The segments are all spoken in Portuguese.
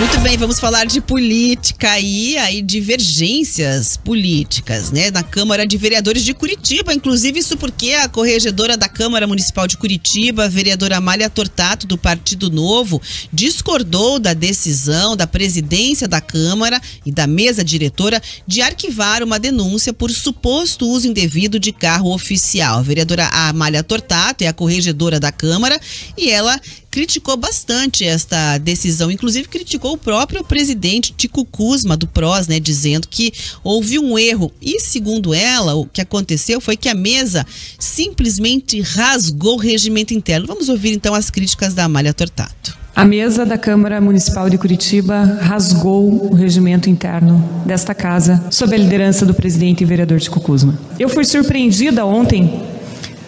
Muito bem, vamos falar de política e aí divergências políticas, né? Na Câmara de Vereadores de Curitiba, inclusive isso porque a corregedora da Câmara Municipal de Curitiba, a vereadora Amália Tortato, do Partido Novo, discordou da decisão da presidência da Câmara e da mesa diretora de arquivar uma denúncia por suposto uso indevido de carro oficial. A vereadora Amália Tortato é a corregedora da Câmara e ela criticou bastante esta decisão, inclusive criticou o próprio presidente Tico Kuzma do PROS, né, dizendo que houve um erro. E segundo ela, o que aconteceu foi que a mesa simplesmente rasgou o regimento interno. Vamos ouvir então as críticas da Amália Tortato. A mesa da Câmara Municipal de Curitiba rasgou o regimento interno desta casa sob a liderança do presidente e vereador Tico Kuzma. Eu fui surpreendida ontem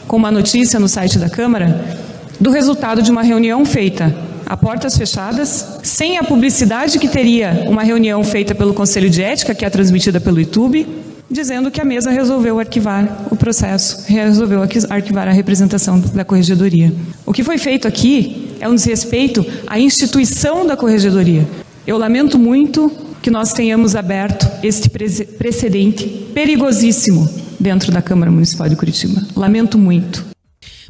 com uma notícia no site da Câmara do resultado de uma reunião feita a portas fechadas, sem a publicidade que teria uma reunião feita pelo Conselho de Ética, que é transmitida pelo YouTube, dizendo que a mesa resolveu arquivar o processo, resolveu arquivar a representação da corregedoria. O que foi feito aqui é um desrespeito à instituição da corregedoria. Eu lamento muito que nós tenhamos aberto este precedente perigosíssimo dentro da Câmara Municipal de Curitiba. Lamento muito.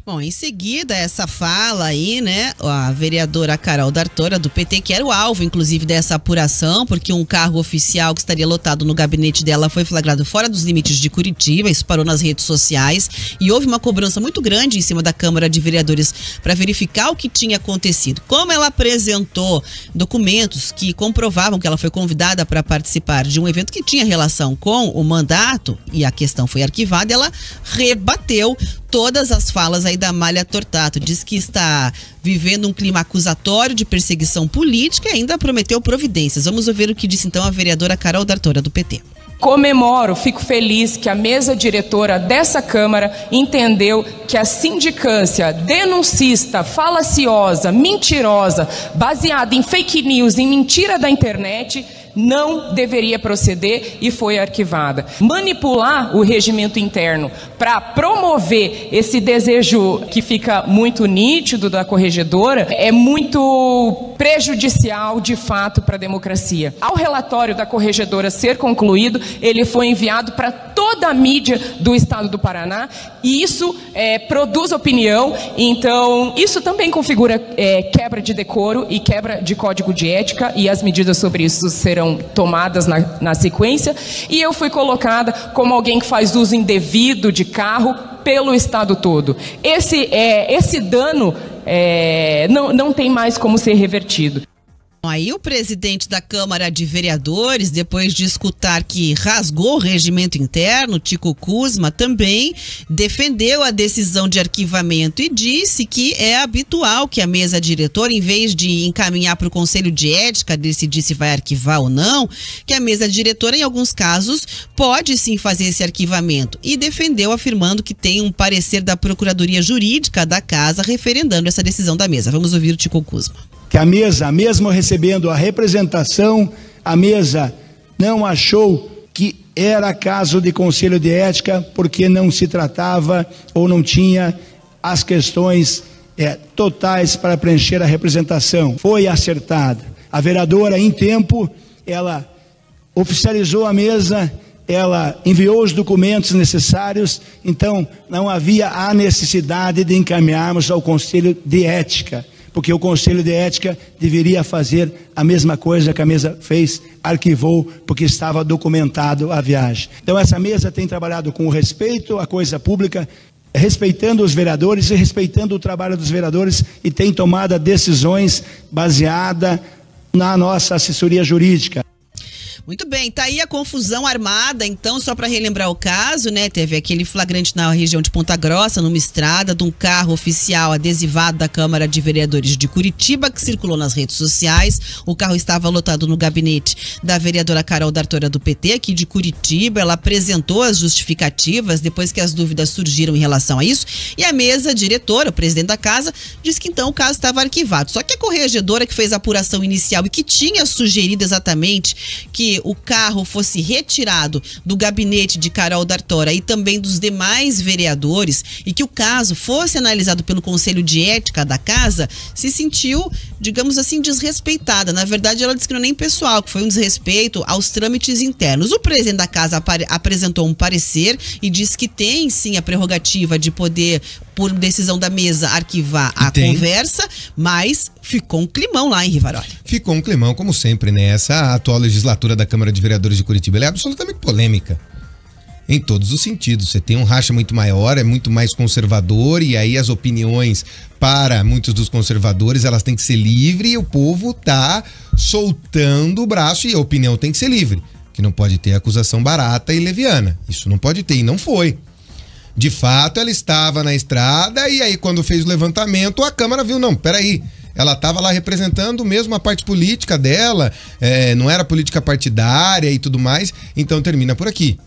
Bom, em seguida, essa fala aí, né, a vereadora Carol D'Artora, do PT, que era o alvo, inclusive, dessa apuração, porque um carro oficial que estaria lotado no gabinete dela foi flagrado fora dos limites de Curitiba, isso parou nas redes sociais, e houve uma cobrança muito grande em cima da Câmara de Vereadores para verificar o que tinha acontecido. Como ela apresentou documentos que comprovavam que ela foi convidada para participar de um evento que tinha relação com o mandato, e a questão foi arquivada, ela rebateu todas as falas aí da Amália Tortato, diz que está vivendo um clima acusatório de perseguição política e ainda prometeu providências. Vamos ouvir o que disse então a vereadora Carol D'Artora, do PT. Comemoro, fico feliz que a mesa diretora dessa Câmara entendeu que a sindicância denuncista, falaciosa, mentirosa, baseada em fake news, em mentira da internet, não deveria proceder e foi arquivada. Manipular o regimento interno para promover esse desejo que fica muito nítido da corregedora é muito prejudicial, de fato, para a democracia. Ao relatório da corregedora ser concluído, ele foi enviado para toda a mídia do estado do Paraná e isso produz opinião, então isso também configura quebra de decoro e quebra de código de ética e as medidas sobre isso serão tomadas na sequência, e eu fui colocada como alguém que faz uso indevido de carro pelo estado todo. Esse dano não tem mais como ser revertido. Aí o presidente da Câmara de Vereadores, depois de escutar que rasgou o regimento interno, Tico Kuzma, também defendeu a decisão de arquivamento e disse que é habitual que a mesa diretora, em vez de encaminhar para o Conselho de Ética decidir se vai arquivar ou não, que a mesa diretora, em alguns casos, pode sim fazer esse arquivamento. E defendeu, afirmando que tem um parecer da Procuradoria Jurídica da Casa referendando essa decisão da mesa. Vamos ouvir o Tico Kuzma. Que a mesa, mesmo recebendo a representação, a mesa não achou que era caso de Conselho de Ética, porque não se tratava ou não tinha as questões totais para preencher a representação. Foi acertada. A vereadora, em tempo, ela oficializou a mesa, ela enviou os documentos necessários, então não havia a necessidade de encaminharmos ao Conselho de Ética, porque o Conselho de Ética deveria fazer a mesma coisa que a mesa fez, arquivou, porque estava documentado a viagem. Então essa mesa tem trabalhado com respeito à coisa pública, respeitando os vereadores e respeitando o trabalho dos vereadores e tem tomado decisões baseadas na nossa assessoria jurídica. Muito bem, tá aí a confusão armada, então, só para relembrar o caso, né, teve aquele flagrante na região de Ponta Grossa, numa estrada, de um carro oficial adesivado da Câmara de Vereadores de Curitiba, que circulou nas redes sociais. O carro estava lotado no gabinete da vereadora Carol D'Artora, do PT, aqui de Curitiba. Ela apresentou as justificativas depois que as dúvidas surgiram em relação a isso, e a mesa diretora, o presidente da casa, disse que então o caso estava arquivado. Só que a corregedora que fez a apuração inicial e que tinha sugerido exatamente que que o carro fosse retirado do gabinete de Carol D'Artora e também dos demais vereadores e que o caso fosse analisado pelo Conselho de Ética da casa, se sentiu, digamos assim, desrespeitada. Na verdade, ela disse que não é nem pessoal, que foi um desrespeito aos trâmites internos. O presidente da casa apresentou um parecer e disse que tem sim a prerrogativa de poder, por decisão da mesa, arquivar a conversa, mas ficou um climão lá em Rivaroli. Ficou um climão, como sempre, né? Essa atual legislatura da Câmara de Vereadores de Curitiba, ela é absolutamente polêmica. Em todos os sentidos. Você tem um racha muito maior, é muito mais conservador, e aí as opiniões para muitos dos conservadores, elas têm que ser livres, e o povo tá soltando o braço, e a opinião tem que ser livre. Que não pode ter acusação barata e leviana. Isso não pode ter, e não foi. De fato, ela estava na estrada, e aí quando fez o levantamento, a Câmara viu, não, peraí, ela estava lá representando mesmo a parte política dela, não era política partidária e tudo mais, então termina por aqui.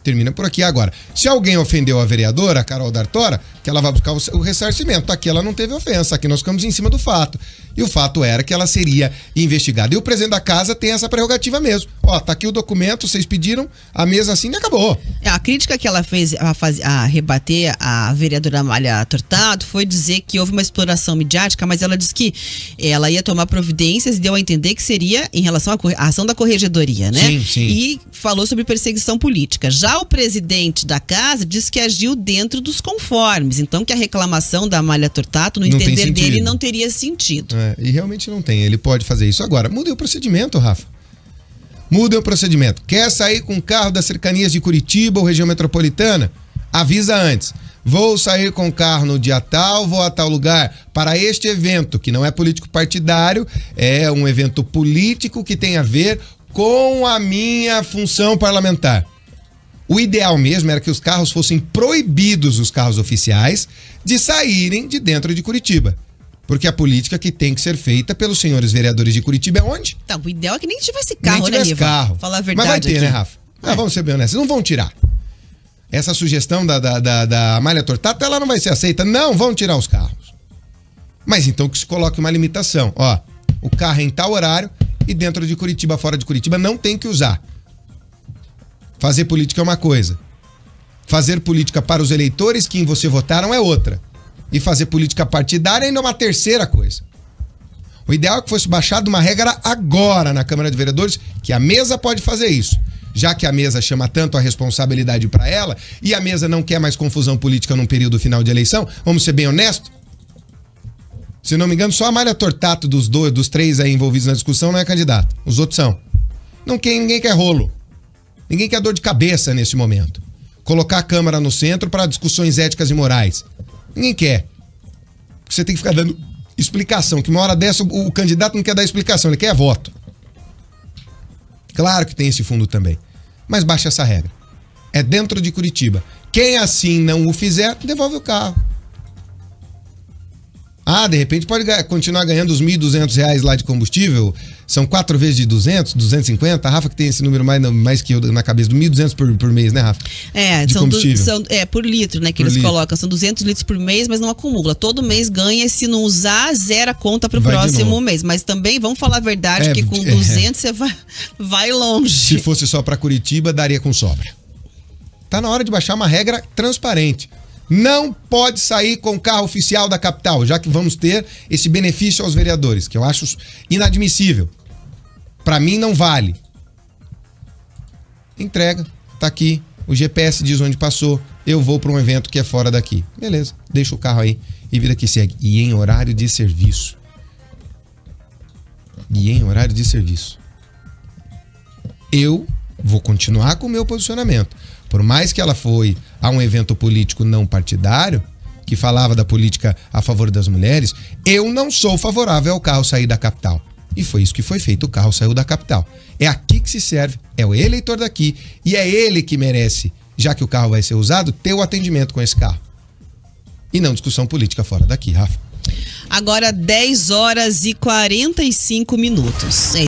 Termina por aqui agora. Se alguém ofendeu a vereadora, a Carol D'Artora, que ela vai buscar o ressarcimento. Aqui ela não teve ofensa, aqui nós ficamos em cima do fato. E o fato era que ela seria investigada. E o presidente da casa tem essa prerrogativa mesmo. Ó, tá aqui o documento, vocês pediram, a mesa assim e acabou. A crítica que ela fez a rebater a vereadora Amália Tortato foi dizer que houve uma exploração midiática, mas ela disse que ela ia tomar providências e deu a entender que seria em relação à ação da corregedoria, né? Sim, sim. E falou sobre perseguição política. Já o presidente da casa disse que agiu dentro dos conformes, então que a reclamação da Amália Tortato, no entender dele, não teria sentido. E realmente não tem, ele pode fazer isso. Agora, mudem o procedimento, Rafa. Mudem o procedimento. Quer sair com o carro das cercanias de Curitiba ou região metropolitana? Avisa antes. Vou sair com o carro no dia tal, vou a tal lugar para este evento, que não é político partidário, é um evento político que tem a ver com a minha função parlamentar. O ideal mesmo era que os carros fossem proibidos, os carros oficiais, de saírem de dentro de Curitiba. Porque a política que tem que ser feita pelos senhores vereadores de Curitiba é onde? Tá, o ideal é que nem tivesse carro, nem tivesse carro. Falar a verdade. Mas vai ter, aqui, né, Rafa? Vamos ser bem honestos, não vão tirar. Essa sugestão da Amália Tortato, ela não vai ser aceita. Não vão tirar os carros. Mas então que se coloque uma limitação. Ó, o carro é em tal horário e dentro de Curitiba, fora de Curitiba, não tem que usar. Fazer política é uma coisa. Fazer política para os eleitores que em você votaram é outra. E fazer política partidária ainda é uma terceira coisa. O ideal é que fosse baixada uma regra agora na Câmara de Vereadores, que a mesa pode fazer isso. Já que a mesa chama tanto a responsabilidade para ela e a mesa não quer mais confusão política num período final de eleição, vamos ser bem honestos. Se não me engano, só a Amália Tortato dos três aí envolvidos na discussão não é candidato. Os outros são. Ninguém quer rolo. Ninguém quer dor de cabeça nesse momento. Colocar a Câmara no centro para discussões éticas e morais. Ninguém quer. Porque você tem que ficar dando explicação, que uma hora dessa o candidato não quer dar explicação, ele quer voto. Claro que tem esse fundo também. Mas baixa essa regra. É dentro de Curitiba. Quem assim não o fizer, devolve o carro. Ah, de repente pode continuar ganhando os R$ 1.200 lá de combustível. São 4 vezes de 200, 250. A Rafa que tem esse número mais que eu na cabeça, do 1.200 por mês, né, Rafa? De combustível. Por litro, né, que eles colocam. São 200 litros por mês, mas não acumula. Todo mês ganha e se não usar, zera a conta pro próximo mês. Mas também, vamos falar a verdade, que com 200 você vai longe. Se fosse só para Curitiba, daria com sobra. Tá na hora de baixar uma regra transparente. Não pode sair com carro oficial da capital, já que vamos ter esse benefício aos vereadores, que eu acho inadmissível. Para mim não vale. Entrega, tá aqui, o GPS diz onde passou, eu vou para um evento que é fora daqui. Beleza, deixa o carro aí e vida que segue. E em horário de serviço. Eu vou continuar com o meu posicionamento. Por mais que ela foi a um evento político não partidário, que falava da política a favor das mulheres, eu não sou favorável ao carro sair da capital. E foi isso que foi feito, o carro saiu da capital. É aqui que se serve, é o eleitor daqui, e é ele que merece, já que o carro vai ser usado, ter o atendimento com esse carro. E não discussão política fora daqui, Rafa. Agora 10h45.